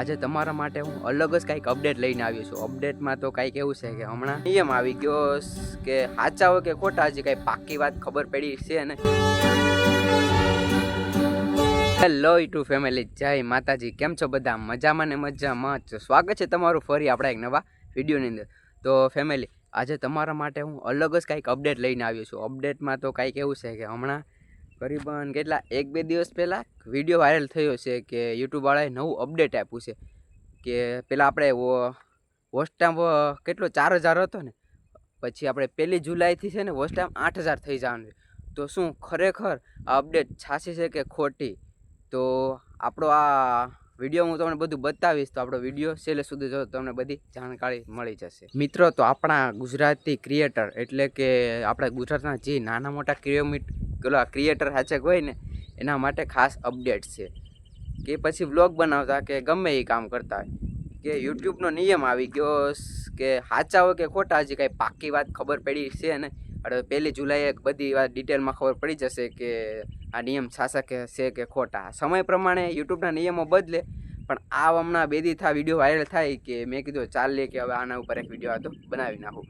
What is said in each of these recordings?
આજે તમારા માટે હું અલગ જ કંઈક અપડેટ લઈને આવ્યો છું. અપડેટમાં તો કંઈક એવું છે કે હમણાં નિયમ આવી ગયો કે સાચા હોય કે ખોટા, હજી કંઈ પાક્કી વાત ખબર પડી છે ને. હેલો યુટ્યુબ ફેમિલી, જય માતાજી. કેમ છો બધા? મજામાં ને મજામાં જ. સ્વાગત છે તમારું ફરી આપણા એક નવા વિડીયોની અંદર. તો ફેમિલી, આજે તમારા માટે હું અલગ જ કંઈક અપડેટ લઈને આવ્યો છું. અપડેટમાં તો કંઈક એવું છે કે હમણાં કરીબન કેટલા 1-2 દિવસ પહેલાં વિડીયો વાયરલ થયો છે કે યુટ્યુબવાળાએ નવું અપડેટ આપ્યું છે કે પહેલાં આપણે વોચ ટાઈમ કેટલો 4000 હતો ને, પછી આપણે 1 જુલાઈથી છે ને વોચ ટાઈમ 8000 થઈ જવાનું છે. તો શું ખરેખર આ અપડેટ સાચી છે કે ખોટી? તો આપણો આ વિડીયો હું તમને બધું બતાવીશ, તો આપણો વિડીયો છેલ્લે સુધી જો તમને બધી જાણકારી મળી જશે. મિત્રો, તો આપણા ગુજરાતી ક્રિએટર એટલે કે આપણા ગુજરાતના જે નાના મોટા ક્રિએટર સાચે હોય ને, એના માટે ખાસ અપડેટ છે કે પછી વ્લોગ બનાવતા કે ગમે એ કામ કરતા હોય કે યુટ્યુબનો નિયમ આવી ગયો કે સાચા હોય કે ખોટા, હજી કાંઈ પાક્કી વાત ખબર પડી છે ને. 1 જુલાઈએ બધી વાત ડિટેલમાં ખબર પડી જશે કે આ નિયમ સાચા કે છે કે ખોટા. સમય પ્રમાણે યુટ્યુબના નિયમો બદલે, પણ આ હમણાં 2 દી થા વિડીયો વાયરલ થાય કે મેં કીધું ચાલ લે કે હવે આના ઉપર એક વિડીયો હતો બનાવી નાખું.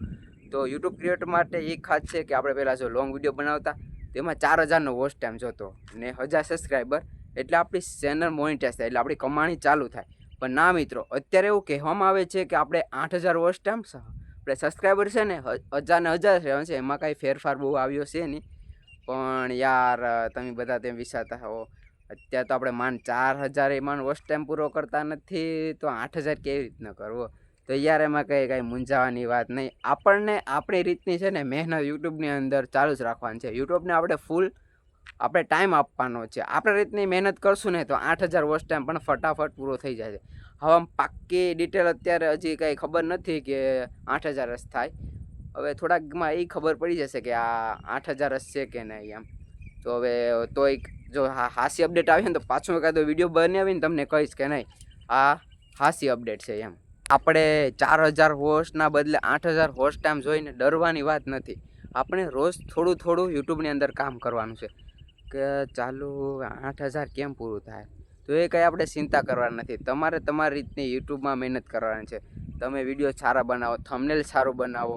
તો યુટ્યુબ ક્રિએટર માટે એ ખાસ છે કે આપણે પહેલાં જો લોંગ વિડીયો બનાવતા તેમાં 4000નો વોચ ટાઈમ જોતો ને 1000 સબસ્ક્રાઈબર એટલે આપણી ચેનલ મોનિટાઈઝ થાય, એટલે આપણી કમાણી ચાલુ થાય. પણ ના મિત્રો, અત્યારે એવું કહેવામાં આવે છે કે આપણે 8000 વોચ ટાઈમ આપણે સબસ્ક્રાઈબર છે ને 1000 ને 1000 રહેવાનું છે. એમાં કાંઈ ફેરફાર બહુ આવ્યો છે નહીં. પણ યાર, તમે બધા તેમ વિચારતા હો, અત્યારે તો આપણે 4000 વોચ ટાઈમ પૂરો કરતા નથી, તો 8000 કેવી રીતના કરવો? તો યાર એમાં કાંઈ મૂંઝાવાની વાત નહીં. આપણને આપણી રીતની છે ને મહેનત યુટ્યુબની અંદર ચાલુ જ રાખવાની છે. યુટ્યુબને આપણે ટાઈમ આપવાનો છે. આપણે રીતની મહેનત કરશું ને તો 8000 વોચ ટાઈમ પણ ફટાફટ પૂરો થઈ જાય છે. હવે આમ પાક્કી ડિટેલ અત્યારે હજી કંઈ ખબર નથી કે 8000 જ થાય. હવે થોડાકમાં એ ખબર પડી જશે કે આ 8000 જ છે કે નહીં એમ. તો હવે જો હાસી અપડેટ આવી ને તો પાછો એકાદો વિડીયો બનાવીને તમને કહીશ કે નહીં આ હાસી અપડેટ છે એમ. આપણે 4000 વોચના બદલે 8000 વોચ ટાઈમ જોઈને ડરવાની વાત નથી. આપણે રોજ થોડું યુટ્યુબની અંદર કામ કરવાનું છે કે ચાલુ 8000 કેમ પૂરું થાય, તો એ કંઈ આપણે ચિંતા કરવાની નથી. તમારે તમારી રીતની યુટ્યુબમાં મહેનત કરવાની છે. તમે વિડીયો સારા બનાવો, થંબનેલ સારું બનાવો.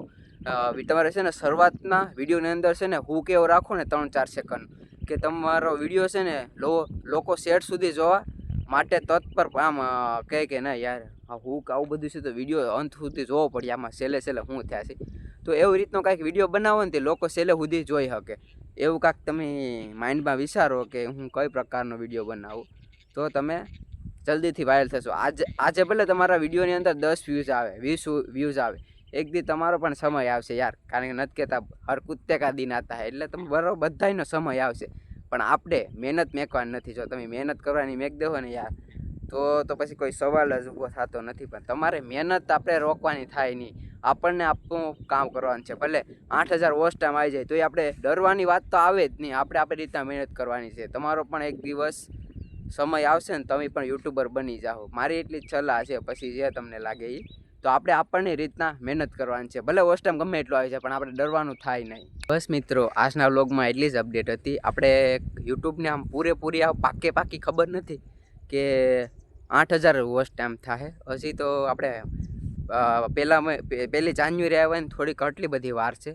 તમારે છે ને શરૂઆતના વિડીયોની અંદર છે ને હું કેવો રાખો ને 3-4 સેકન્ડ, કે તમારો વિડીયો છે ને લોકો શેર સુધી જોવા માટે તત્પર આમ કહે કે ના યાર હું આવું બધું છે તો વિડીયો અંત સુધી જોવો પડે, આમાં છેલ્લે શું થયા છે. તો એવી રીતનો કાંઈક વિડીયો બનાવો ને તે લોકો છેલ્લે સુધી જોઈ શકે. એવું કાંઈક તમે માઇન્ડમાં વિચારો કે હું કઈ પ્રકારનો વિડીયો બનાવું, તો તમે જલ્દીથી વાયરલ થશો. આજે ભલે તમારા વિડીયોની અંદર 10 વ્યૂઝ આવે, 20 વ્યૂઝ આવે, એક દી તમારો પણ સમય આવશે યાર. કારણ કે નથી કહેતા હર કુત્તે કા દિન આતા હે, એટલે તમે બરાબર બધાનો સમય આવશે. પણ આપણે મહેનત મેકવાની નથી. જો તમે મહેનત કરવાની મેક દેવો ને યાર, તો પછી કોઈ સવાલ જ ઊભો થતો નથી. પણ તમારે મહેનત આપણે રોકવાની થાય નહીં. આપણને આપણું કામ કરવાનું છે. ભલે 8000 વોચ ટાઈમ આવી જાય તો એ આપણે ડરવાની વાત તો આવે જ નહીં. આપણે આપણી રીતના મહેનત કરવાની છે. તમારો પણ એક દિવસ સમય આવશે ને તમે પણ યુટ્યુબર બની જાઓ. મારી એટલી જ સલાહ છે. પછી જે તમને લાગે એ, તો આપણે આપણની રીતના મહેનત કરવાની છે. ભલે વોચ ટાઈમ ગમે એટલો આવી જાય, પણ આપણે ડરવાનું થાય નહીં. બસ મિત્રો, આજના વ્લોગમાં એટલી જ અપડેટ હતી. આપણે યુટ્યુબને આમ પૂરેપૂરી પાકી ખબર નથી કે 8000 વોચ ટાઈમ થાય. હજી તો આપણે 1 જાન્યુઆરી આવે ને થોડીક આટલી બધી વાર છે.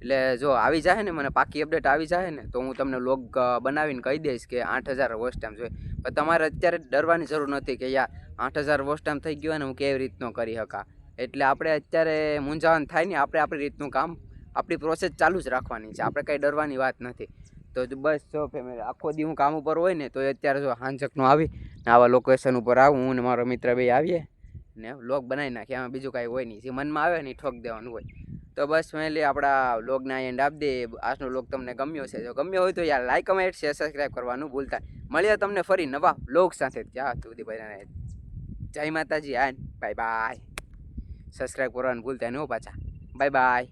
એટલે જો આવી જાય ને, મને પાકી અપડેટ આવી જાય ને, તો હું તમને વ્લોગ બનાવીને કહી દઈશ કે 8000 વોચ ટાઈમ જોઈએ. પણ તમારે અત્યારે ડરવાની જરૂર નથી કે યાર 8000 વોચ ટાઈમ થઈ ગયો ને હું કેવી રીતનો કરી શકા. એટલે આપણે અત્યારે મૂંઝાવાનું થાય ને, આપણે આપણી રીતનું કામ, આપણી પ્રોસેસ ચાલુ જ રાખવાની છે. આપણે કંઈ ડરવાની વાત નથી. તો બસ જો ફેમિલી, આખો દી હું કામ ઉપર હોય ને, તો અત્યારે જો હાંજકનો આવી ને આવા લોકેશન ઉપર આવું, હું ને મારો મિત્ર બે આવીએ ને વ્લોગ બનાવી નાખીએ. આમાં બીજું કાંઈ હોય નહીં. જે મનમાં આવે ને એ ઠોક દેવાનું હોય. તો બસ ફેમિલી, આપણા વ્લોગના એન્ડ આપી દે. આજનો વ્લોગ તમને ગમ્યો છે, જો ગમ્યો હોય તો યાર લાઈક, કમેન્ટ, શેર, સબસ્ક્રાઈબ કરવાનું ભૂલતા. મળીએ તમને ફરી નવા વ્લોગ સાથે. ત્યાં સુધી બધાને જય માતાજી. Bye bye. સબસ્ક્રાઈબ કરવાનું ભૂલતા નહીં હો પાછા. Bye bye.